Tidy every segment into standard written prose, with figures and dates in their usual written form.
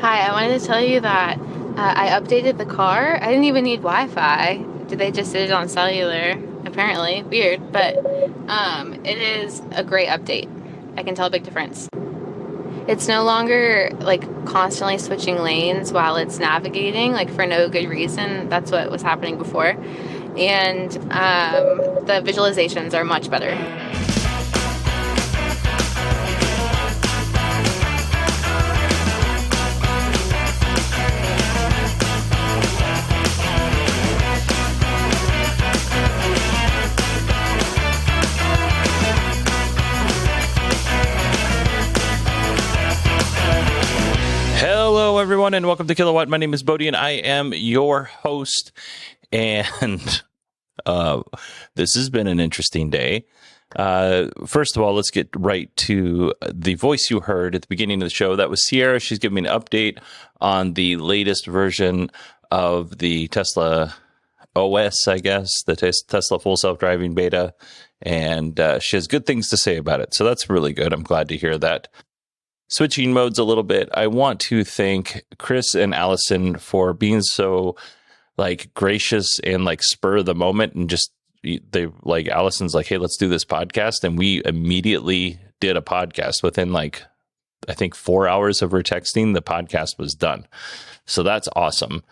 Hi, I wanted to tell you that I updated the car. I didn't even need Wi-Fi. They just did it on cellular, apparently. Weird, but it is a great update. I can tell a big difference. It's no longer like constantly switching lanes while it's navigating, like for no good reason. That's what was happening before. And the visualizations are much better. Hello, everyone, and welcome to Kilowatt. My name is Bodie, and I am your host. And this has been an interesting day. First of all, let's get right to the voice you heard at the beginning of the show. That was Sierra. She's giving me an update on the latest version of the Tesla OS, I guess, the Tesla full self-driving beta. And she has good things to say about it. So that's really good. I'm glad to hear that. Switching modes a little bit, I want to thank Chris and Allison for being so gracious and spur of the moment, and just Allison's like, hey, let's do this podcast, and we immediately did a podcast within I think 4 hours of her texting. The podcast was done, so that's awesome.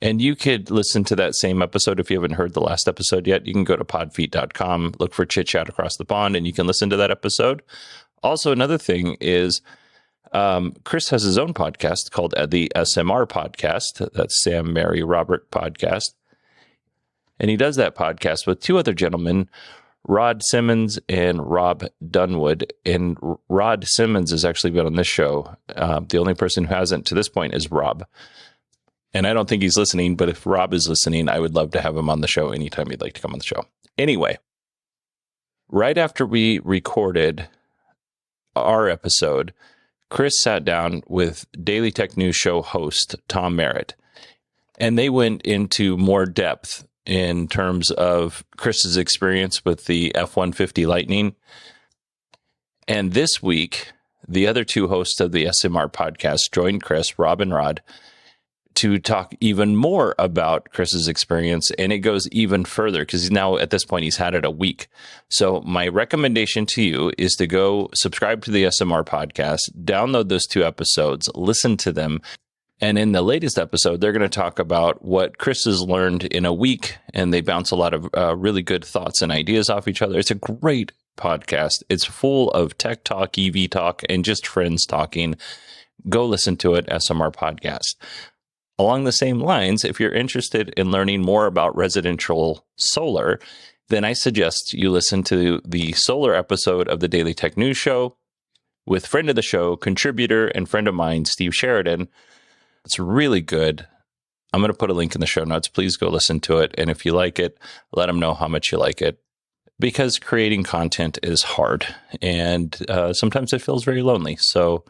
And you could listen to that same episode if you haven't heard the last episode yet. You can go to podfeet.com, look for Chit Chat Across the Pond, and you can listen to that episode. Also, another thing is, Chris has his own podcast called the SMR Podcast. That's Sam, Mary, Robert Podcast. And he does that podcast with two other gentlemen, Rod Simmons and Rob Dunwood. And Rod Simmons has actually been on this show. The only person who hasn't to this point is Rob. And I don't think he's listening, but if Rob is listening, I would love to have him on the show anytime he'd like to come on the show. Anyway, right after we recorded our episode, Chris sat down with Daily Tech News Show host Tom Merritt, and they went into more depth in terms of Chris's experience with the F-150 Lightning. And this week, the other two hosts of the SMR podcast joined Chris, Rob and Rod, to talk even more about Chris's experience, and it goes even further because now at this point he's had it a week. So my recommendation to you is to go subscribe to the SMR podcast, download those two episodes, listen to them, and in the latest episode they're going to talk about what Chris has learned in a week, and they bounce a lot of really good thoughts and ideas off each other. It's a great podcast. It's full of tech talk, EV talk, and just friends talking. Go listen to it, SMR podcast. Along the same lines, if you're interested in learning more about residential solar, then I suggest you listen to the solar episode of the Daily Tech News Show with friend of the show, contributor, and friend of mine, Steve Sheridan. It's really good. I'm going to put a link in the show notes. Please go listen to it. And if you like it, let them know how much you like it. Because creating content is hard, and sometimes it feels very lonely. So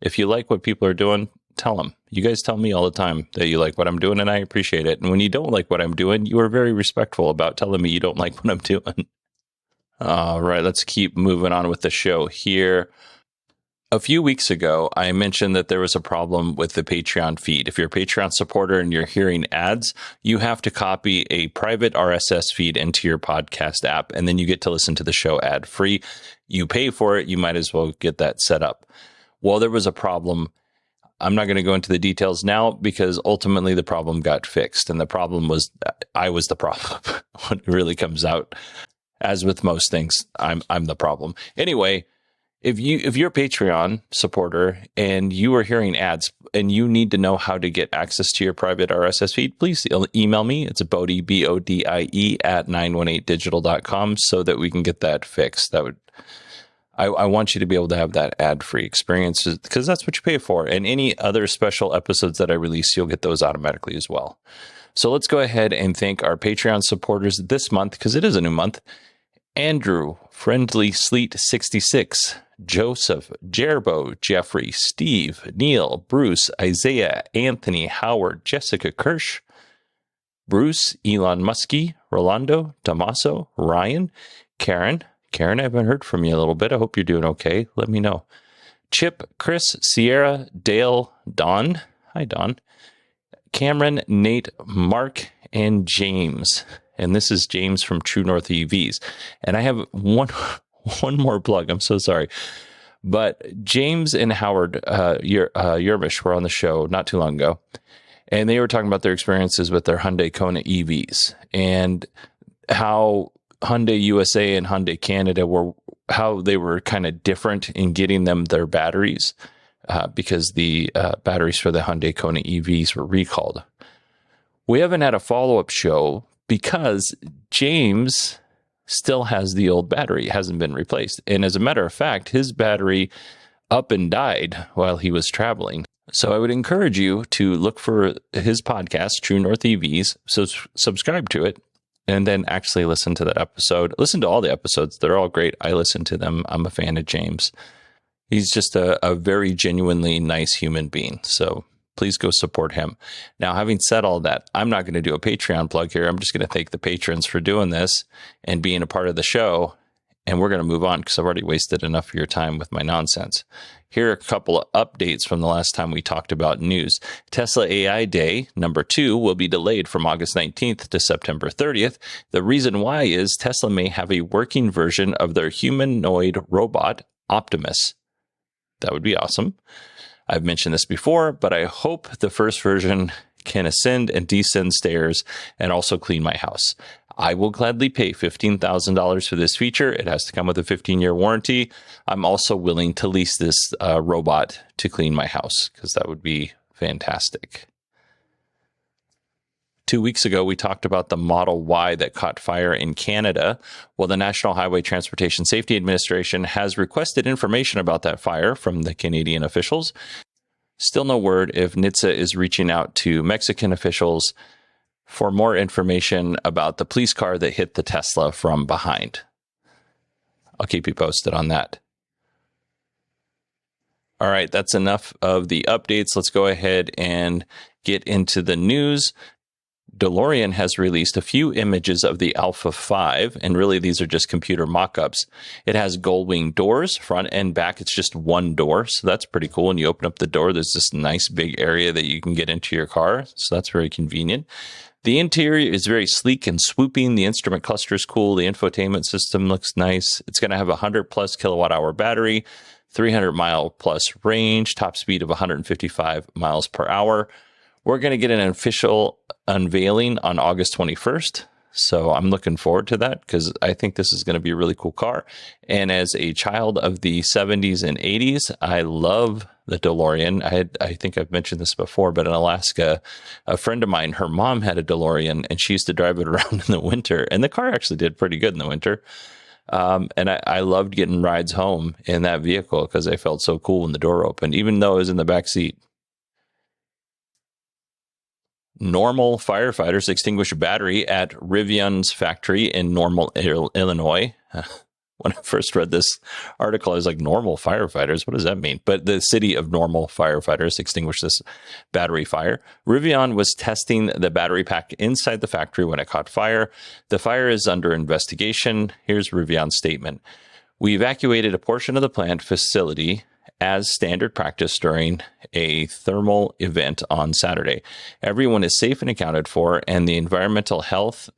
if you like what people are doing, tell them. You guys tell me all the time that you like what I'm doing, and I appreciate it. And when you don't like what I'm doing, you are very respectful about telling me you don't like what I'm doing. All right, let's keep moving on with the show here. A few weeks ago, I mentioned that there was a problem with the Patreon feed. If you're a Patreon supporter and you're hearing ads, you have to copy a private RSS feed into your podcast app, and then you get to listen to the show ad-free. You pay for it, you might as well get that set up. Well, there was a problem. I'm not going to go into the details now because ultimately the problem got fixed, and the problem was I was the problem. When it really comes out, as with most things, I'm the problem. Anyway, if you're a Patreon supporter and you are hearing ads and you need to know how to get access to your private RSS feed, please email me. It's Bodie, BODIE at 918digital.com so that we can get that fixed. I want you to be able to have that ad-free experience because that's what you pay for. And any other special episodes that I release, you'll get those automatically as well. So let's go ahead and thank our Patreon supporters this month, because it is a new month. Andrew, Friendly Sleet 66, Joseph, Jerbo, Jeffrey, Steve, Neil, Bruce, Isaiah, Anthony, Howard, Jessica Kirsch, Bruce, Elon Muskie, Rolando, Tommaso, Ryan, Karen, Karen, I haven't heard from you a little bit. I hope you're doing okay. Let me know. Chip, Chris, Sierra, Dale, Don. Hi, Don. Cameron, Nate, Mark, and James. And this is James from True North EVs. And I have one more plug. I'm so sorry. But James and Howard Yerbish were on the show not too long ago. And they were talking about their experiences with their Hyundai Kona EVs and how Hyundai USA and Hyundai Canada how they were kind of different in getting them their batteries because the batteries for the Hyundai Kona EVs were recalled. We haven't had a follow-up show because James still has the old battery. It hasn't been replaced. And as a matter of fact, his battery up and died while he was traveling. So I would encourage you to look for his podcast, True North EVs, so subscribe to it, and then actually listen to that episode. Listen to all the episodes. They're all great. I listen to them. I'm a fan of James. He's just a very genuinely nice human being. So please go support him. Now, having said all that, I'm not going to do a Patreon plug here. I'm just going to thank the patrons for doing this and being a part of the show. And we're going to move on because I've already wasted enough of your time with my nonsense. Here are a couple of updates from the last time we talked about news. Tesla AI Day number 2 will be delayed from August 19th to September 30th. The reason why is Tesla may have a working version of their humanoid robot, Optimus. That would be awesome. I've mentioned this before, but I hope the first version can ascend and descend stairs and also clean my house. I will gladly pay $15,000 for this feature. It has to come with a 15-year warranty. I'm also willing to lease this robot to clean my house because that would be fantastic. 2 weeks ago, we talked about the Model Y that caught fire in Canada. Well, the National Highway Transportation Safety Administration has requested information about that fire from the Canadian officials. Still no word if NHTSA is reaching out to Mexican officials for more information about the police car that hit the Tesla from behind. I'll keep you posted on that. All right, that's enough of the updates. Let's go ahead and get into the news. DeLorean has released a few images of the Alpha 5, and really these are just computer mock-ups. It has gull-wing doors, front and back. It's just one door, so that's pretty cool. When you open up the door, there's this nice big area that you can get into your car, so that's very convenient. The interior is very sleek and swooping. The instrument cluster is cool. The infotainment system looks nice. It's going to have a 100-plus kilowatt-hour battery, 300-mile-plus range, top speed of 155 miles per hour. We're going to get an official unveiling on August 21st. So I'm looking forward to that because I think this is going to be a really cool car. And as a child of the 70s and 80s, I love the DeLorean. I think I've mentioned this before, but in Alaska, a friend of mine, her mom had a DeLorean and she used to drive it around in the winter. And the car actually did pretty good in the winter. And I loved getting rides home in that vehicle because I felt so cool when the door opened, even though I was in the back seat. Normal firefighters extinguish a battery at Rivion's factory in Normal, Illinois. When I first read this article, I was like, Normal firefighters? What does that mean? But the city of Normal firefighters extinguished this battery fire. Rivian was testing the battery pack inside the factory when it caught fire. The fire is under investigation. Here's Rivion's statement. We evacuated a portion of the plant facility as standard practice during a thermal event on Saturday. Everyone is safe and accounted for, and the environmental health,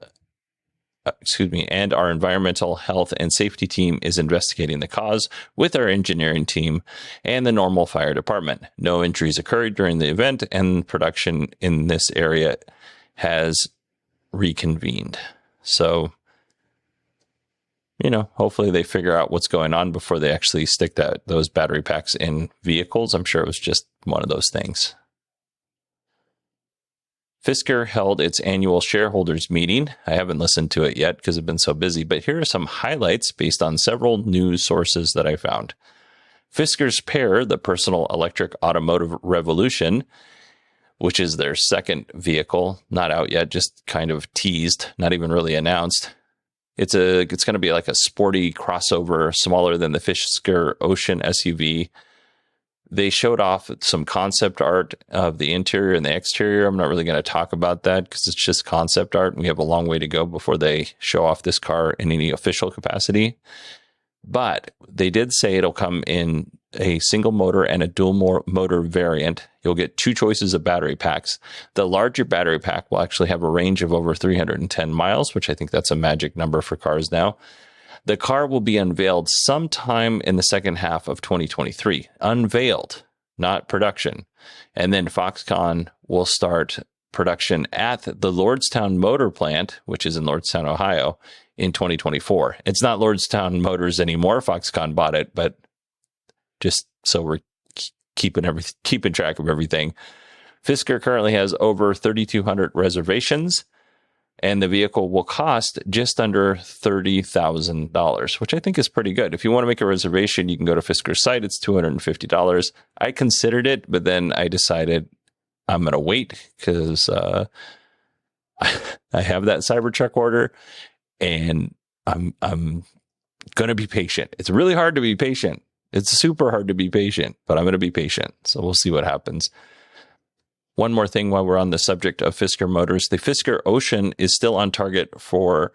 and our environmental health and safety team is investigating the cause with our engineering team and the Normal Fire Department. No injuries occurred during the event, and production in this area has reconvened. So, hopefully they figure out what's going on before they actually stick those battery packs in vehicles. I'm sure it was just one of those things. Fisker held its annual shareholders meeting. I haven't listened to it yet because I've been so busy, but here are some highlights based on several news sources that I found. Fisker's PEAR, the Personal Electric Automotive Revolution, which is their second vehicle, not out yet, just kind of teased, not even really announced. It's going to be like a sporty crossover, smaller than the Fisker Ocean SUV. They showed off some concept art of the interior and the exterior. I'm not really going to talk about that because it's just concept art. And we have a long way to go before they show off this car in any official capacity. But they did say it'll come in a single motor and a dual motor variant. You'll get 2 choices of battery packs. The larger battery pack will actually have a range of over 310 miles, which I think that's a magic number for cars now. The car will be unveiled sometime in the second half of 2023. Unveiled, not production. And then Foxconn will start production at the Lordstown Motor Plant, which is in Lordstown, Ohio, in 2024. It's not Lordstown Motors anymore. Foxconn bought it, but just so we're keeping track of everything. Fisker currently has over 3,200 reservations, and the vehicle will cost just under $30,000, which I think is pretty good. If you want to make a reservation, you can go to Fisker's site. It's $250. I considered it, but then I decided I'm going to wait because I have that Cybertruck order, and I'm going to be patient. It's really hard to be patient. It's super hard to be patient, but I'm going to be patient. So we'll see what happens. One more thing while we're on the subject of Fisker Motors, the Fisker Ocean is still on target for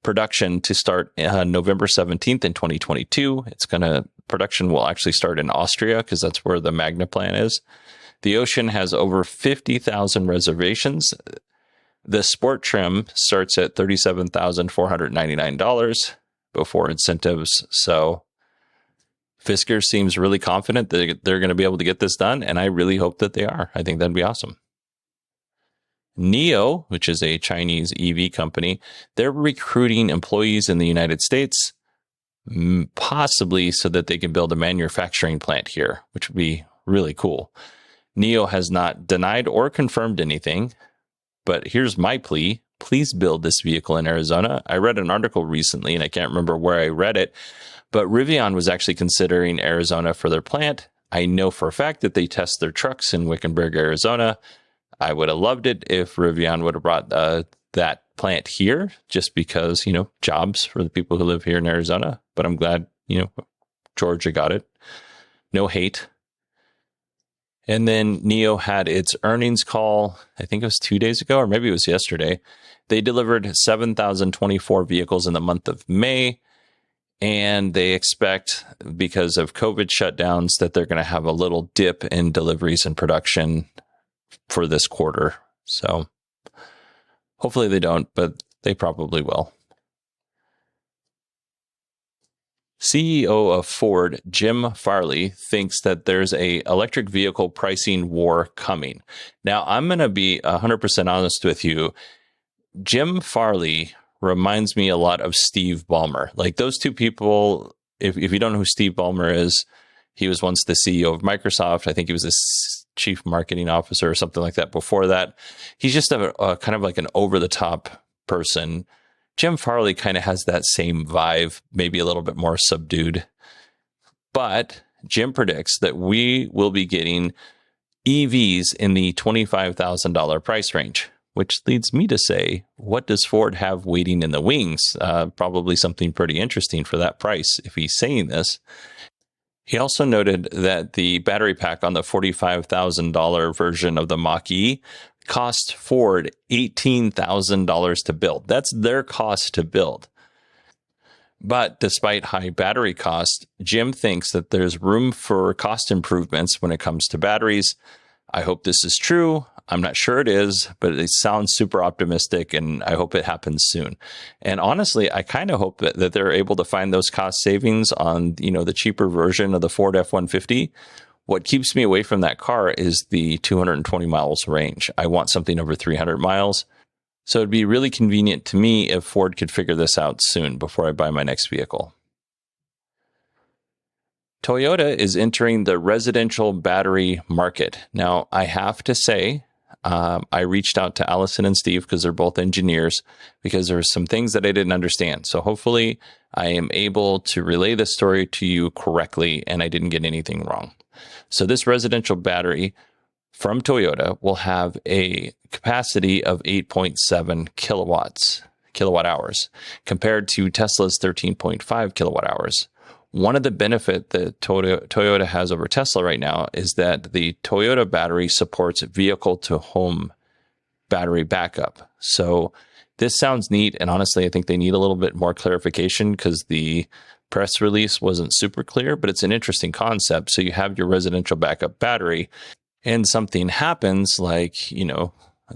production to start November 17th in 2022. Production will actually start in Austria because that's where the Magna plant is. The Ocean has over 50,000 reservations. The sport trim starts at $37,499 before incentives. So Fisker seems really confident that they're going to be able to get this done, and I really hope that they are. I think that'd be awesome. NIO, which is a Chinese EV company, they're recruiting employees in the United States, possibly so that they can build a manufacturing plant here, which would be really cool. NIO has not denied or confirmed anything, but here's my plea. Please build this vehicle in Arizona. I read an article recently, and I can't remember where I read it, but Rivian was actually considering Arizona for their plant. I know for a fact that they test their trucks in Wickenburg, Arizona. I would have loved it if Rivian would have brought that plant here, just because, jobs for the people who live here in Arizona. But I'm glad, Georgia got it. No hate. And then NIO had its earnings call, I think it was 2 days ago, or maybe it was yesterday. They delivered 7,024 vehicles in the month of May. And they expect, because of COVID shutdowns, that they're going to have a little dip in deliveries and production for this quarter. So hopefully they don't, but they probably will. CEO of Ford, Jim Farley, thinks that there's a electric vehicle pricing war coming. Now, I'm going to be 100% honest with you. Jim Farley reminds me a lot of Steve Ballmer. Like, those two people, if you don't know who Steve Ballmer is, he was once the CEO of Microsoft. I think he was the chief marketing officer or something like that before that. He's just a kind of like an over-the-top person. Jim Farley kind of has that same vibe, maybe a little bit more subdued. But Jim predicts that we will be getting EVs in the $25,000 price range, which leads me to say, what does Ford have waiting in the wings? Probably something pretty interesting for that price if he's saying this. He also noted that the battery pack on the $45,000 version of the Mach-E cost Ford $18,000 to build. That's their cost to build. But despite high battery cost, Jim thinks that there's room for cost improvements when it comes to batteries. I hope this is true. I'm not sure it is, but it sounds super optimistic, and I hope it happens soon. And honestly, I kind of hope that they're able to find those cost savings on, the cheaper version of the Ford F-150. What keeps me away from that car is the 220 miles range. I want something over 300 miles. So it'd be really convenient to me if Ford could figure this out soon before I buy my next vehicle. Toyota is entering the residential battery market. Now, I have to say, I reached out to Allison and Steve because they're both engineers, because there were some things that I didn't understand. So hopefully I am able to relay this story to you correctly and I didn't get anything wrong. So this residential battery from Toyota will have a capacity of 8.7 kilowatt hours, compared to Tesla's 13.5 kilowatt hours. One of the benefits that Toyota has over Tesla right now is that the Toyota battery supports vehicle-to-home battery backup. So this sounds neat, and honestly, I think they need a little bit more clarification because the press release wasn't super clear, but it's an interesting concept. So you have your residential backup battery and something happens like,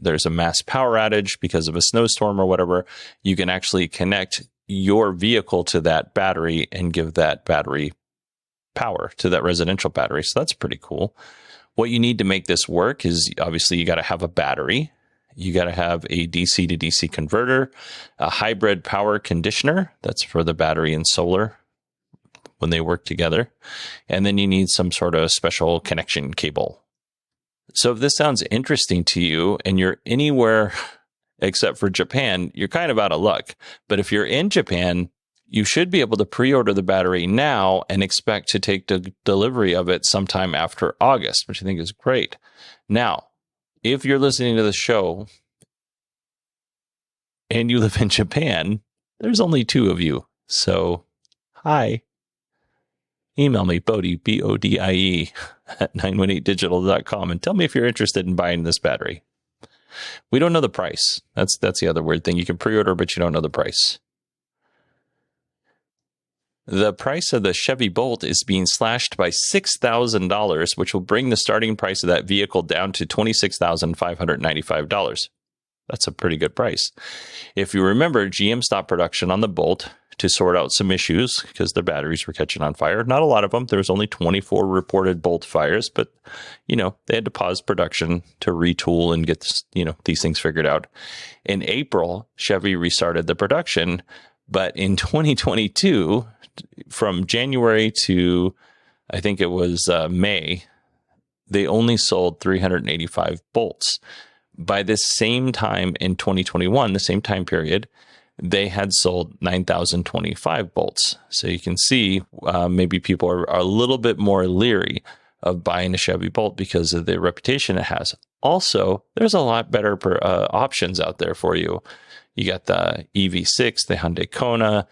there's a mass power outage because of a snowstorm or whatever. You can actually connect your vehicle to that battery and give that battery power to that residential battery. So that's pretty cool. What you need to make this work is obviously you got to have a battery. You got to have a DC to DC converter, a hybrid power conditioner. That's for the battery and solar when they work together. And then you need some sort of special connection cable. So if this sounds interesting to you and you're anywhere except for Japan, you're kind of out of luck. But if you're in Japan, you should be able to pre-order the battery now and expect to take the delivery of it sometime after August, which I think is great. Now, if you're listening to the show and you live in Japan, there's only 2 of you. So, hi. Email me, Bodie, BODIE, at 918digital.com and tell me if you're interested in buying this battery. We don't know the price. That's the other weird thing. You can pre-order, but you don't know the price. The price of the Chevy Bolt is being slashed by $6,000, which will bring the starting price of that vehicle down to $26,595. That's a pretty good price. If you remember, GM stopped production on the Bolt to sort out some issues because the batteries were catching on fire. Not a lot of them. There was only 24 reported Bolt fires, but, they had to pause production to retool and get, these things figured out. In April, Chevy restarted the production, but in 2022, from January to, I think it was May, they only sold 385 Bolts. By this same time in 2021, the same time period, they had sold 9,025 Bolts. So you can see maybe people are a little bit more leery of buying a Chevy Bolt because of the reputation it has. Also, there's a lot better options out there for you. You got the EV6, the Hyundai Kona.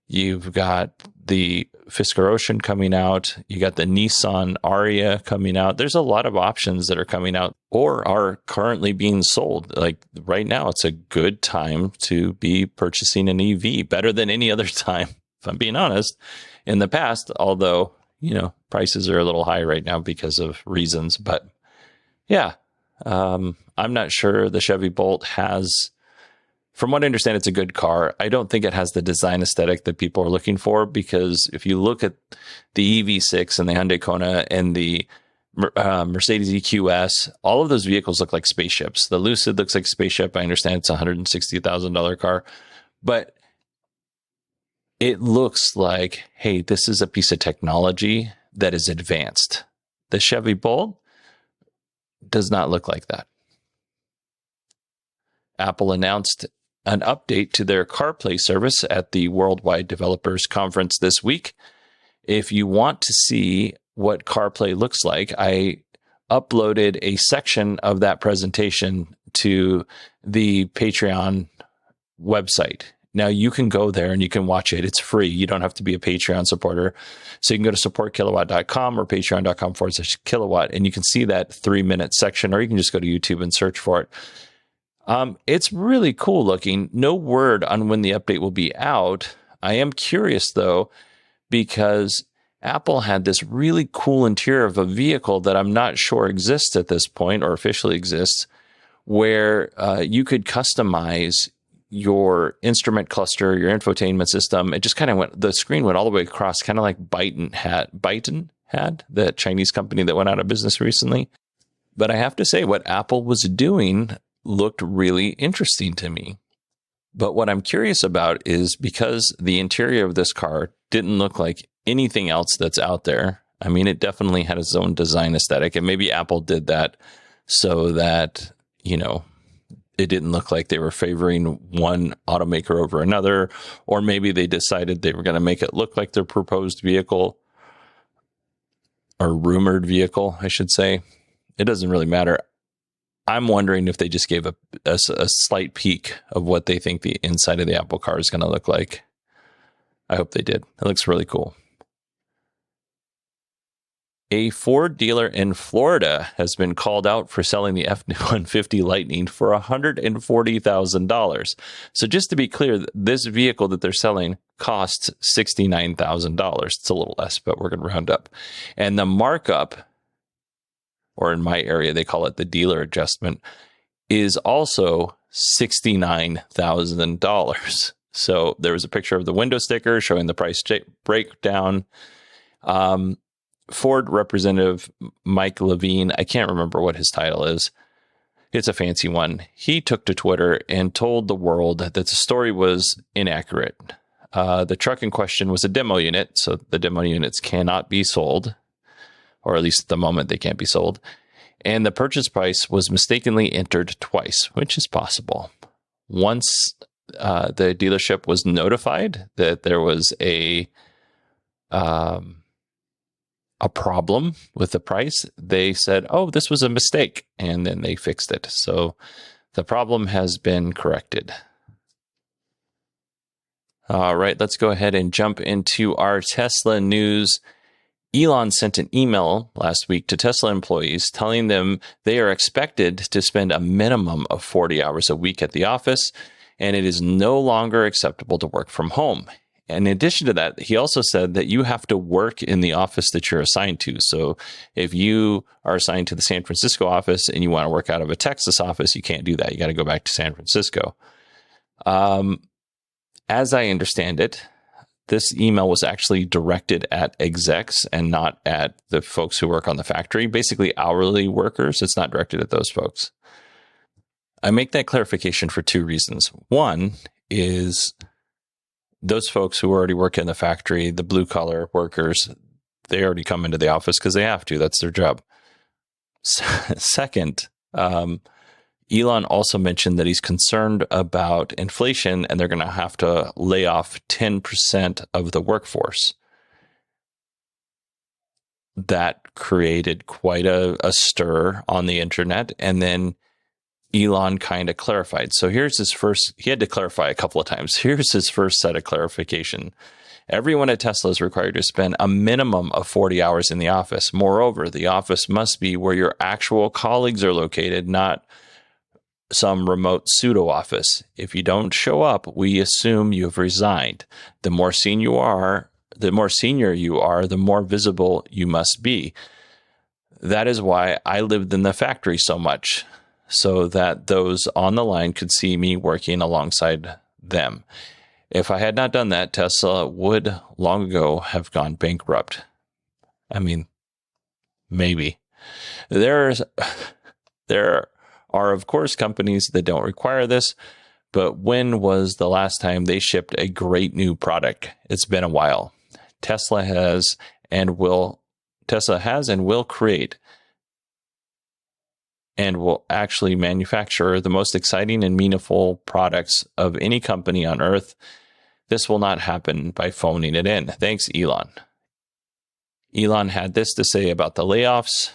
You've got the Fisker Ocean coming out. You got the Nissan Ariya coming out. There's a lot of options that are coming out or are currently being sold. Like right now, it's a good time to be purchasing an EV, better than any other time, if I'm being honest. In the past, although, prices are a little high right now because of reasons. But yeah, I'm not sure the Chevy Bolt has... From what I understand, it's a good car. I don't think it has the design aesthetic that people are looking for, because if you look at the EV6 and the Hyundai Kona and the Mercedes EQS, all of those vehicles look like spaceships. The Lucid looks like a spaceship. I understand it's a $160,000 car, but it looks like, hey, this is a piece of technology that is advanced. The Chevy Bolt does not look like that. Apple announced an update to their CarPlay service at the Worldwide Developers Conference this week. If you want to see what CarPlay looks like, I uploaded a section of that presentation to the Patreon website. Now you can go there and you can watch it. It's free. You don't have to be a Patreon supporter. So you can go to supportkilowatt.com or patreon.com/kilowatt, and you can see that 3-minute section, or you can just go to YouTube and search for it. It's really cool looking. No word on when the update will be out. I am curious though, because Apple had this really cool interior of a vehicle that I'm not sure exists at this point or officially exists, where you could customize your instrument cluster, your infotainment system. It just kind of the screen went all the way across, kind of like Byton had, the Chinese company that went out of business recently. But I have to say, what Apple was doing looked really interesting to me. But what I'm curious about is, because the interior of this car didn't look like anything else that's out there. I mean, it definitely had its own design aesthetic, and maybe Apple did that so that, it didn't look like they were favoring one automaker over another, or maybe they decided they were going to make it look like their proposed vehicle, or rumored vehicle, I should say. It doesn't really matter. I'm wondering if they just gave a slight peek of what they think the inside of the Apple car is going to look like. I hope they did. It looks really cool. A Ford dealer in Florida has been called out for selling the F-150 Lightning for $140,000. So just to be clear, this vehicle that they're selling costs $69,000. It's a little less, but we're going to round up. And the markup, or in my area, they call it the dealer adjustment, is also $69,000. So there was a picture of the window sticker showing the price breakdown. Ford representative Mike Levine, I can't remember what his title is. It's a fancy one. He took to Twitter and told the world that the story was inaccurate. The truck in question was a demo unit, so the demo units cannot be sold, or at least at the moment they can't be sold. And the purchase price was mistakenly entered twice, which is possible. Once the dealership was notified that there was a problem with the price, they said, oh, this was a mistake, and then they fixed it. So the problem has been corrected. All right, let's go ahead and jump into our Tesla news. Elon sent an email last week to Tesla employees telling them they are expected to spend a minimum of 40 hours a week at the office, and it is no longer acceptable to work from home. In addition to that, he also said that you have to work in the office that you're assigned to. So if you are assigned to the San Francisco office and you want to work out of a Texas office, you can't do that. You got to go back to San Francisco. As I understand it, this email was actually directed at execs and not at the folks who work on the factory, basically hourly workers. It's not directed at those folks. I make that clarification for two reasons. One is those folks who already work in the factory, the blue collar workers, they already come into the office because they have to. That's their job. Second, Elon also mentioned that he's concerned about inflation and they're going to have to lay off 10% of the workforce. That created quite a stir on the internet. And then Elon kind of clarified. So here's his first, he had to clarify a couple of times. Here's his first set of clarification. Everyone at Tesla is required to spend a minimum of 40 hours in the office. Moreover, the office must be where your actual colleagues are located, not some remote pseudo office. If you don't show up, we assume you've resigned. The more senior you are, the more visible you must be. That is why I lived in the factory so much, so that those on the line could see me working alongside them. If I had not done that, Tesla would long ago have gone bankrupt. I mean, maybe. There are, of course, companies that don't require this, but when was the last time they shipped a great new product? It's been a while. Tesla has and will create and will actually manufacture the most exciting and meaningful products of any company on earth. This will not happen by phoning it in. Thanks, Elon. Elon had this to say about the layoffs.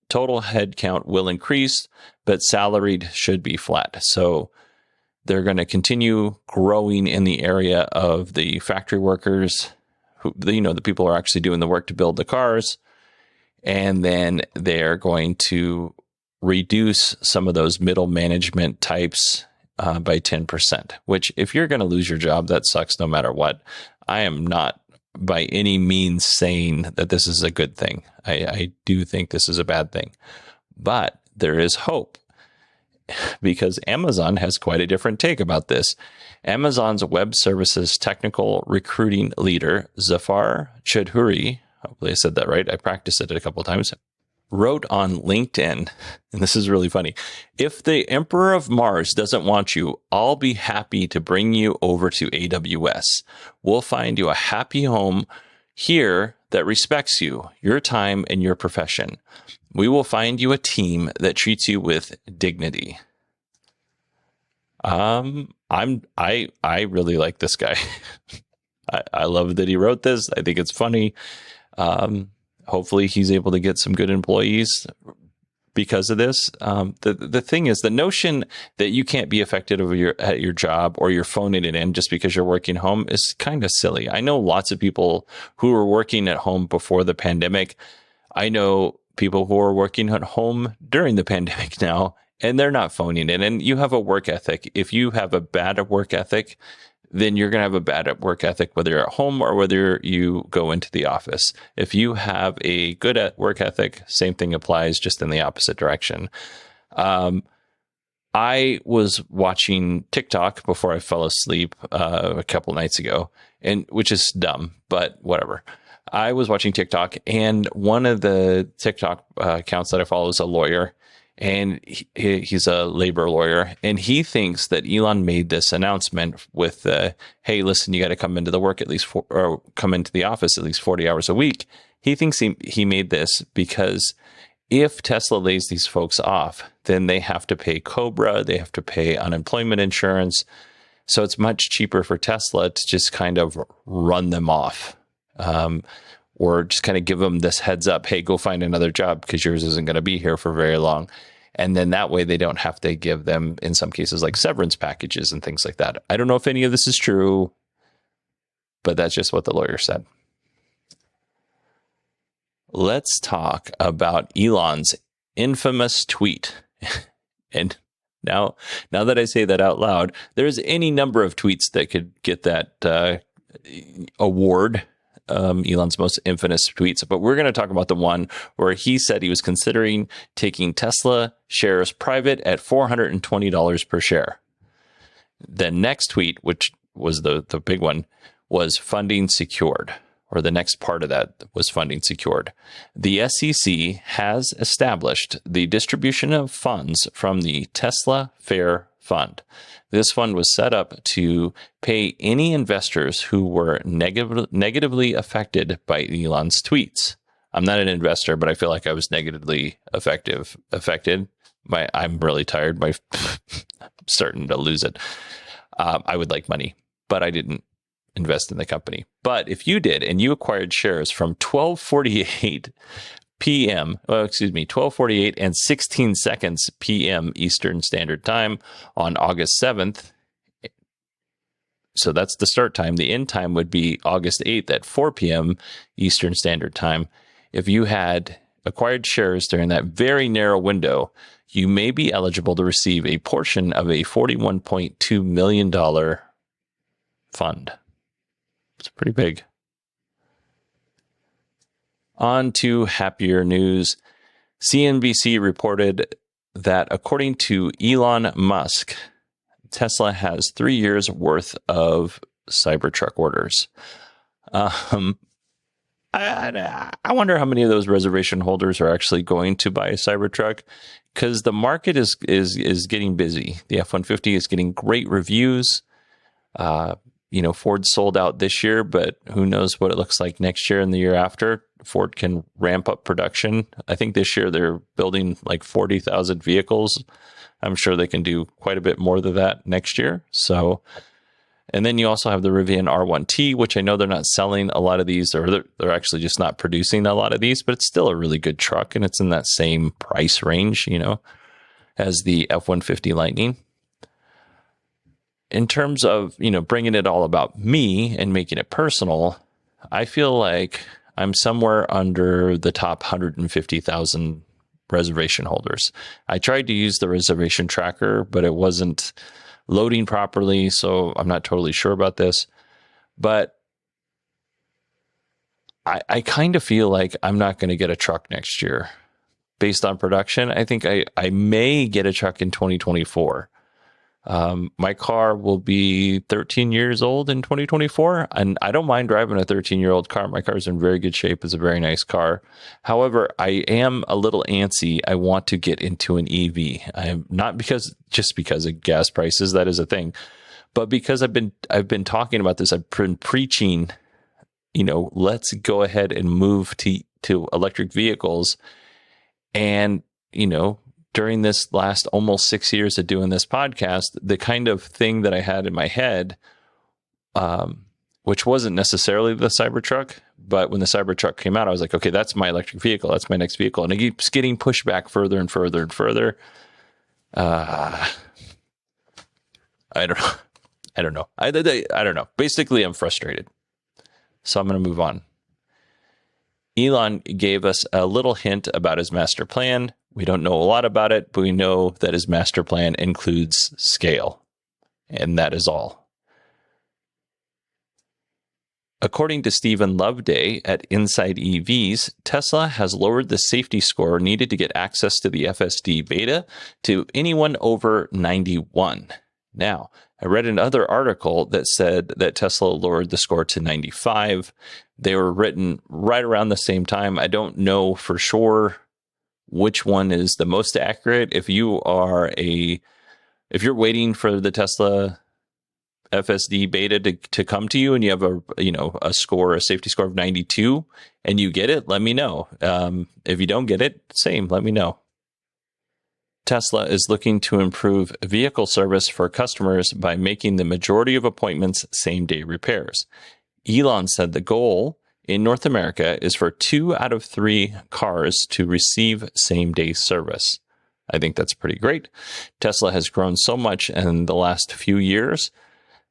Total headcount will increase, but salaried should be flat. So they're going to continue growing in the area of the factory workers, who, the people who are actually doing the work to build the cars. And then they're going to reduce some of those middle management types by 10%, which if you're going to lose your job, that sucks no matter what. I am not by any means saying that this is a good thing. I do think this is a bad thing, but there is hope because Amazon has quite a different take about this. Amazon's web services technical recruiting leader, Zafar Chudhuri, hopefully I said that right, I practiced it a couple of times, wrote on LinkedIn, and this is really funny, if the Emperor of Mars doesn't want you, I'll be happy to bring you over to AWS. We'll find you a happy home here that respects you, your time, and your profession. We will find you a team that treats you with dignity. I really like this guy. I love that he wrote this. I think it's funny. Hopefully he's able to get some good employees because of this. The thing is, the notion that you can't be effective at your job or you're phoning it in just because you're working home is kind of silly. I know lots of people who were working at home before the pandemic. I know people who are working at home during the pandemic now, and they're not phoning in. And you have a work ethic. If you have a bad work ethic, then you're going to have a bad work ethic, whether you're at home or whether you go into the office. If you have a good work ethic, same thing applies, just in the opposite direction. I was watching TikTok before I fell asleep a couple nights ago, and which is dumb, but whatever. I was watching TikTok, and one of the TikTok accounts that I follow is a lawyer, and he's a labor lawyer, and he thinks that Elon made this announcement with, "Hey, listen, you got to come into the work at least or come into the office at least 40 hours a week." He thinks he made this because if Tesla lays these folks off, then they have to pay Cobra, they have to pay unemployment insurance. So it's much cheaper for Tesla to just kind of run them off, or just kind of give them this heads up, hey, go find another job because yours isn't going to be here for very long. And then that way they don't have to give them, in some cases, like severance packages and things like that. I don't know if any of this is true, but that's just what the lawyer said. Let's talk about Elon's infamous tweet. And now that I say that out loud, there's any number of tweets that could get that award, Elon's most infamous tweets. But we're going to talk about the one where he said he was considering taking Tesla shares private at $420 per share. The next tweet, which was the big one, was funding secured. Or the next part of that was funding secured. The SEC has established the distribution of funds from the Tesla Fair Fund. This fund was set up to pay any investors who were negatively affected by Elon's tweets. I'm not an investor, but I feel like I was negatively affected. I'm really tired. I'm starting to lose it. I would like money, but I didn't invest in the company. But if you did and you acquired shares from 12:48 p.m., 12:48 and 16 seconds p.m. Eastern Standard Time on August 7th, so that's the start time. The end time would be August 8th at 4 p.m. Eastern Standard Time. If you had acquired shares during that very narrow window, you may be eligible to receive a portion of a $41.2 million fund. It's pretty big. On to happier news. CNBC reported that according to Elon Musk, Tesla has 3 years worth of Cybertruck orders. I wonder how many of those reservation holders are actually going to buy a Cybertruck, because the market is getting busy. The F-150 is getting great reviews. Ford sold out this year, but who knows what it looks like next year and the year after. Ford can ramp up production. I think this year they're building like 40,000 vehicles. I'm sure they can do quite a bit more than that next year. So, and then you also have the Rivian R1T, which I know they're not selling a lot of these, or they're actually just not producing a lot of these, but it's still a really good truck, and it's in that same price range, as the F-150 Lightning. In terms of, bringing it all about me and making it personal, I feel like I'm somewhere under the top 150,000 reservation holders. I tried to use the reservation tracker, but it wasn't loading properly, so I'm not totally sure about this. But I kind of feel like I'm not going to get a truck next year. Based on production, I think I may get a truck in 2024. My car will be 13 years old in 2024, and I don't mind driving a 13-year-old car. My car is in very good shape. It's a very nice car. However, I am a little antsy. I want to get into an EV. I'm not just because of gas prices. That is a thing, but because I've been talking about this. I've been preaching, let's go ahead and move to electric vehicles, and during this last almost 6 years of doing this podcast, the kind of thing that I had in my head, which wasn't necessarily the Cybertruck, but when the Cybertruck came out, I was like, okay, that's my electric vehicle. That's my next vehicle. And it keeps getting pushed back further and further and further. I don't know. I don't know. Basically, I'm frustrated. So I'm going to move on. Elon gave us a little hint about his master plan. We don't know a lot about it, but we know that his master plan includes scale. And that is all. According to Stephen Loveday at Inside EVs, Tesla has lowered the safety score needed to get access to the FSD beta to anyone over 91. Now, I read another article that said that Tesla lowered the score to 95. They were written right around the same time. I don't know for sure which one is the most accurate. If you're waiting for the Tesla FSD beta to come to you and you have a safety score of 92 and you get it, let me know. If you don't get it, same, let me know. Tesla is looking to improve vehicle service for customers by making the majority of appointments same-day repairs. Elon said the goal in North America is for 2 out of 3 cars to receive same-day service. I think that's pretty great. Tesla has grown so much in the last few years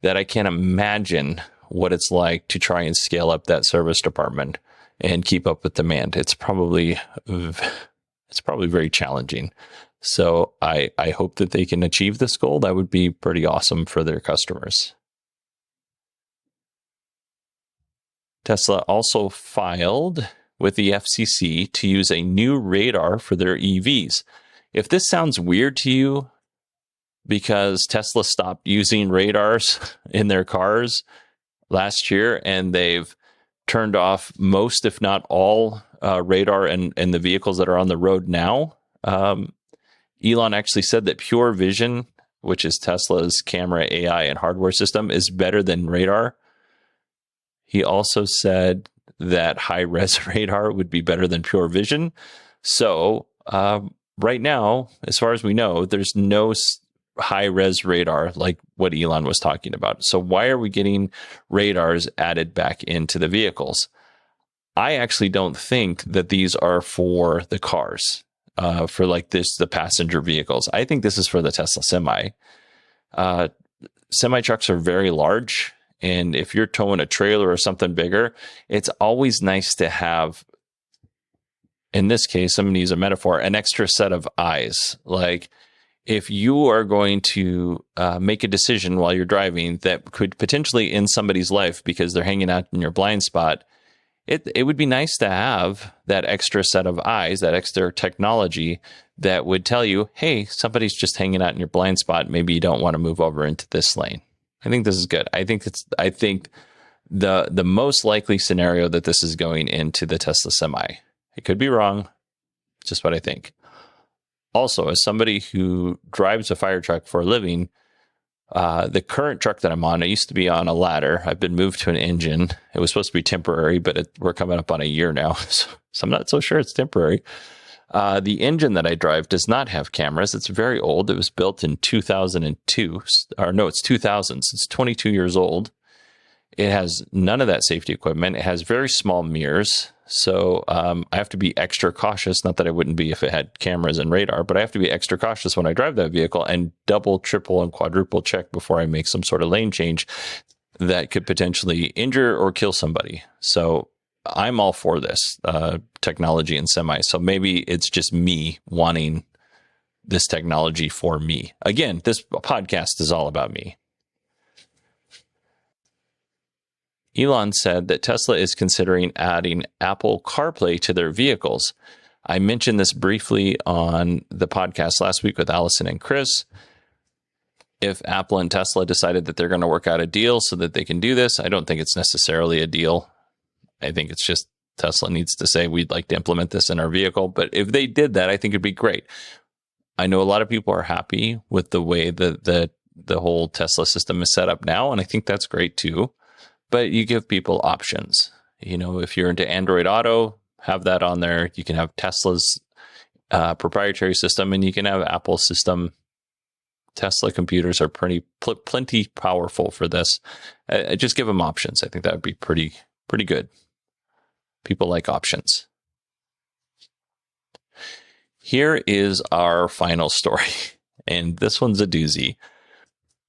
that I can't imagine what it's like to try and scale up that service department and keep up with demand. It's probably very challenging. So I hope that they can achieve this goal. That would be pretty awesome for their customers. Tesla also filed with the FCC to use a new radar for their EVs. If this sounds weird to you, because Tesla stopped using radars in their cars last year, and they've turned off most, if not all, radar in the vehicles that are on the road now. Elon actually said that Pure Vision, which is Tesla's camera, AI, and hardware system, is better than radar. He also said that high-res radar would be better than Pure Vision. So right now, as far as we know, there's no high-res radar like what Elon was talking about. So why are we getting radars added back into the vehicles? I actually don't think that these are for the cars, for the passenger vehicles. I think this is for the Tesla Semi. Semi trucks are very large, and if you're towing a trailer or something bigger, it's always nice to have, in this case, I'm going to use a metaphor, an extra set of eyes. Like, if you are going to make a decision while you're driving that could potentially end somebody's life because they're hanging out in your blind spot, it would be nice to have that extra set of eyes, that extra technology that would tell you, hey, somebody's just hanging out in your blind spot. Maybe you don't want to move over into this lane. I think this is good. I think the most likely scenario that this is going into the Tesla Semi. I could be wrong. Just what I think. Also, as somebody who drives a fire truck for a living, the current truck that I'm on, I used to be on a ladder. I've been moved to an engine. It was supposed to be temporary, but we're coming up on a year now, so I'm not so sure it's temporary. The engine that I drive does not have cameras. It's very old. It was built in 2002. Or no, it's 2000. It's 22 years old. It has none of that safety equipment. It has very small mirrors. So I have to be extra cautious. Not that I wouldn't be if it had cameras and radar, but I have to be extra cautious when I drive that vehicle and double, triple, and quadruple check before I make some sort of lane change that could potentially injure or kill somebody. So I'm all for this technology in semi. So maybe it's just me wanting this technology for me. Again, this podcast is all about me. Elon said that Tesla is considering adding Apple CarPlay to their vehicles. I mentioned this briefly on the podcast last week with Allison and Chris. If Apple and Tesla decided that they're going to work out a deal so that they can do this, I don't think it's necessarily a deal. I think it's just Tesla needs to say, we'd like to implement this in our vehicle. But if they did that, I think it'd be great. I know a lot of people are happy with the way that the whole Tesla system is set up now, and I think that's great too. But you give people options. You know, if you're into Android Auto, have that on there. You can have Tesla's proprietary system, and you can have Apple's system. Tesla computers are plenty powerful for this. Just give them options. I think that would be pretty good. People like options. Here is our final story, and this one's a doozy.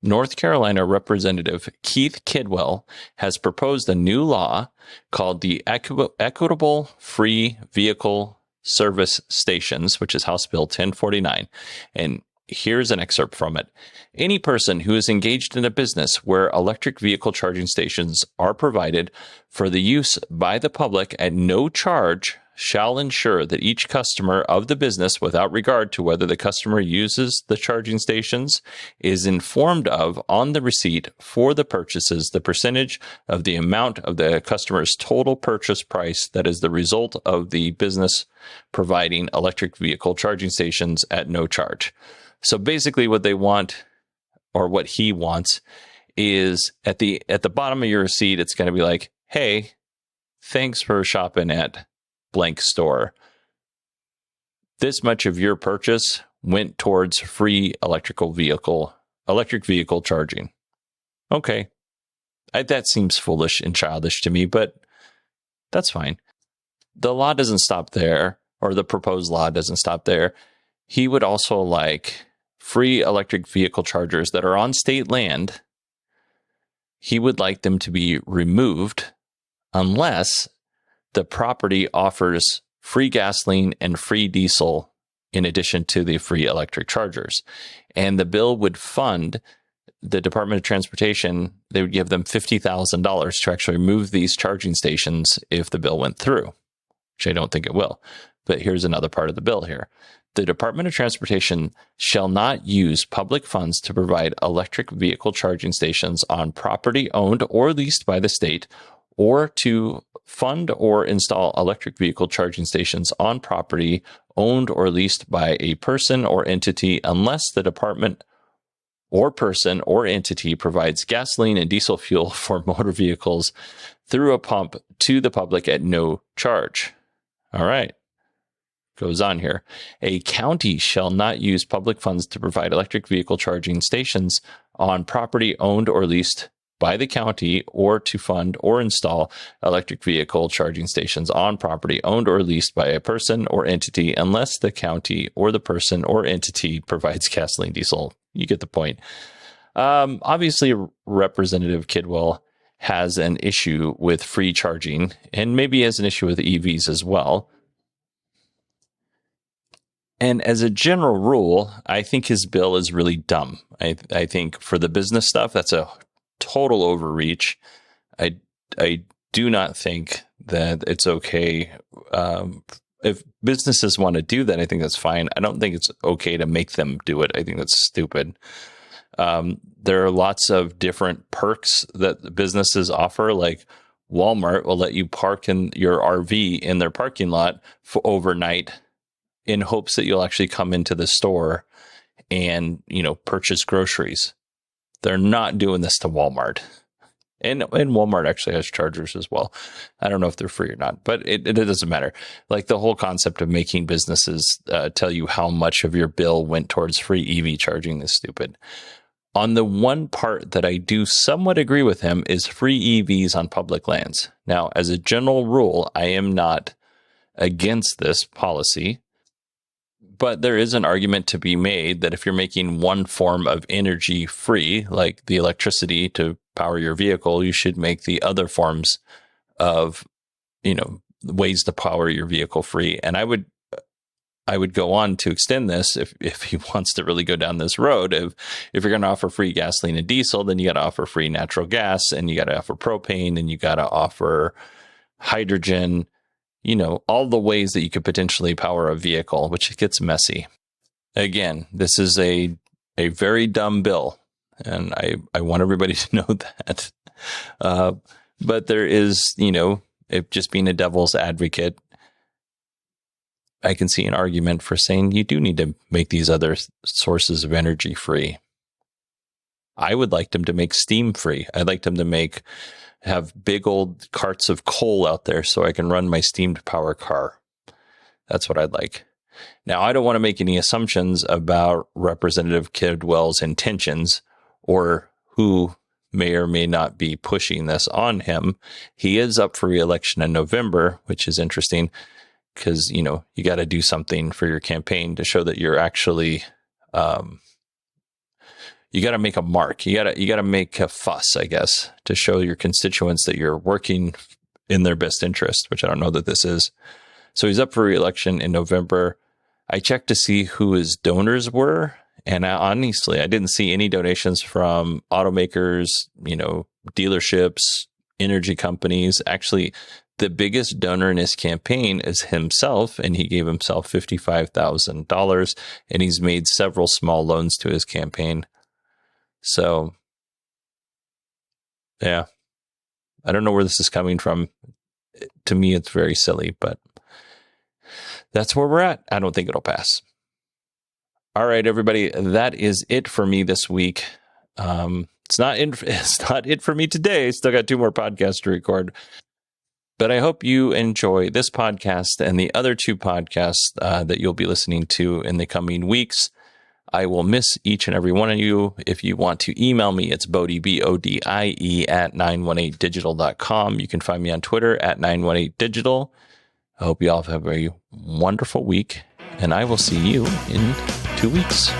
North Carolina Representative Keith Kidwell has proposed a new law called the Equitable Free Vehicle Service Stations, which is House Bill 1049. And here's an excerpt from it. Any person who is engaged in a business where electric vehicle charging stations are provided for the use by the public at no charge shall ensure that each customer of the business, without regard to whether the customer uses the charging stations, is informed of on the receipt for the purchases the percentage of the amount of the customer's total purchase price that is the result of the business providing electric vehicle charging stations at no charge. So basically what they want, or what he wants, is at the bottom of your receipt, it's going to be like, hey, thanks for shopping at blank store. This much of your purchase went towards free electric vehicle charging. Okay. That seems foolish and childish to me, but that's fine. The law doesn't stop there, or the proposed law doesn't stop there. He would also like free electric vehicle chargers that are on state land. He would like them to be removed unless the property offers free gasoline and free diesel in addition to the free electric chargers. And the bill would fund the Department of Transportation. They would give them $50,000 to actually remove these charging stations if the bill went through, which I don't think it will. But here's another part of the bill here. The Department of Transportation shall not use public funds to provide electric vehicle charging stations on property owned or leased by the state, or to fund or install electric vehicle charging stations on property owned or leased by a person or entity unless the department or person or entity provides gasoline and diesel fuel for motor vehicles through a pump to the public at no charge. All right. Goes on here. A county shall not use public funds to provide electric vehicle charging stations on property owned or leased by the county, or to fund or install electric vehicle charging stations on property owned or leased by a person or entity unless the county or the person or entity provides gasoline, diesel. You get the point. Obviously, Representative Kidwell has an issue with free charging, and maybe has an issue with EVs as well. And as a general rule, I think his bill is really dumb. I think for the business stuff, that's a total overreach. I do not think that it's okay. If businesses want to do that, I think that's fine. I don't think it's okay to make them do it. I think that's stupid. There are lots of different perks that businesses offer, like Walmart will let you park in your RV in their parking lot for overnight in hopes that you'll actually come into the store and, purchase groceries. They're not doing this to Walmart. And Walmart actually has chargers as well. I don't know if they're free or not, but it doesn't matter. Like the whole concept of making businesses tell you how much of your bill went towards free EV charging is stupid. On the one part that I do somewhat agree with him is free EVs on public lands. Now, as a general rule, I am not against this policy. But there is an argument to be made that if you're making one form of energy free, like the electricity to power your vehicle, you should make the other forms of, ways to power your vehicle free. And I would go on to extend this if he wants to really go down this road. If you're going to offer free gasoline and diesel, then you got to offer free natural gas, and you got to offer propane, and you got to offer hydrogen. All the ways that you could potentially power a vehicle, which gets messy. Again, this is a very dumb bill, and I want everybody to know that. But there is, if just being a devil's advocate, I can see an argument for saying you do need to make these other sources of energy free. I would like them to make steam free. I'd like them to have big old carts of coal out there so I can run my steamed power car. That's what I'd like. Now, I don't want to make any assumptions about Representative Kidwell's intentions or who may or may not be pushing this on him. He is up for re-election in November, which is interesting because, you got to do something for your campaign to show that you're actually, you got to make a mark. You got to make a fuss, I guess, to show your constituents that you're working in their best interest, which I don't know that this is. So he's up for re-election in November. I checked to see who his donors were, and honestly, I didn't see any donations from automakers, dealerships, energy companies. Actually, the biggest donor in his campaign is himself, and he gave himself $55,000, and he's made several small loans to his campaign. So, yeah, I don't know where this is coming from. To me, it's very silly, but that's where we're at. I don't think it'll pass. All right, everybody, that is it for me this week. It's not it for me today. Still got 2 more podcasts to record. But I hope you enjoy this podcast and the other 2 podcasts that you'll be listening to in the coming weeks. I will miss each and every one of you. If you want to email me, it's Bodie, BODIE at 918digital.com. You can find me on Twitter at 918digital. I hope you all have a very wonderful week, and I will see you in 2 weeks.